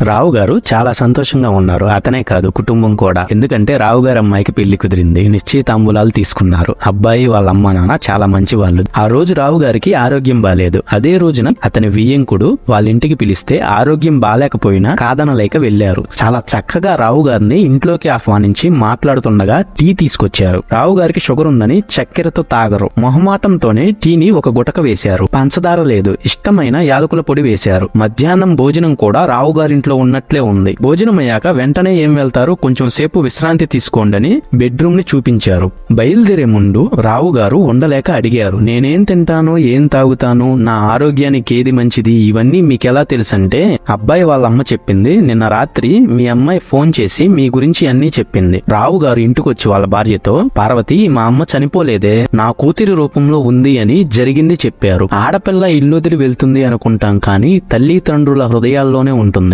రావు గారు చాలా సంతోషంగా ఉన్నారు. అతనే కాదు, కుటుంబం కూడా. ఎందుకంటే రావు గారి అమ్మాయికి పెళ్లి కుదిరింది, నిశ్చయితాంబూలాలు తీసుకున్నారు. అబ్బాయి వాళ్ళ అమ్మ నాన్న చాలా మంచి వాళ్ళు. ఆ రోజు రావు గారికి ఆరోగ్యం బాలేదు. అదే రోజున అతని వియ్యంకుడు వాళ్ళ ఇంటికి పిలిస్తే ఆరోగ్యం బాలేకపోయినా కాదనలేక వెళ్లారు. చాలా చక్కగా రావు గారిని ఇంట్లోకి ఆహ్వానించి మాట్లాడుతుండగా టీ తీసుకొచ్చారు. రావు గారికి షుగర్ ఉందని చక్కెరతో తాగరు. మొహమాటంతోనే టీని ఒక గుటక వేశారు. పంచదార లేదు, ఇష్టమైన యాలకుల పొడి వేశారు. మధ్యాహ్నం భోజనం కూడా రావు గారింట్లో ఉన్నట్లే ఉంది. భోజనం అయ్యాక వెంటనే ఏం వెళ్తారు, కొంచెం సేపు విశ్రాంతి తీసుకోండని బెడ్రూమ్ ని చూపించారు. బయలుదేరే ముందు రావు గారు ఉండలేక అడిగారు, నేనేం తింటాను, ఏం తాగుతాను, నా ఆరోగ్యానికి ఏది మంచిది, ఇవన్నీ మీకెలా తెలుసంటే అబ్బాయి వాళ్ళ అమ్మ చెప్పింది. నిన్న రాత్రి మీ అమ్మాయి ఫోన్ చేసి మీ గురించి అన్నీ చెప్పింది. రావు గారు ఇంటికొచ్చి వాళ్ళ భార్యతో, పార్వతి మా అమ్మ చనిపోలేదే, నా కూతురి రూపంలో ఉంది అని జరిగింది చెప్పారు. ఆడపిల్ల ఇల్లు వదిలి వెళ్తుంది అనుకుంటాం, కానీ తల్లిదండ్రుల హృదయాల్లోనే ఉంటుంది.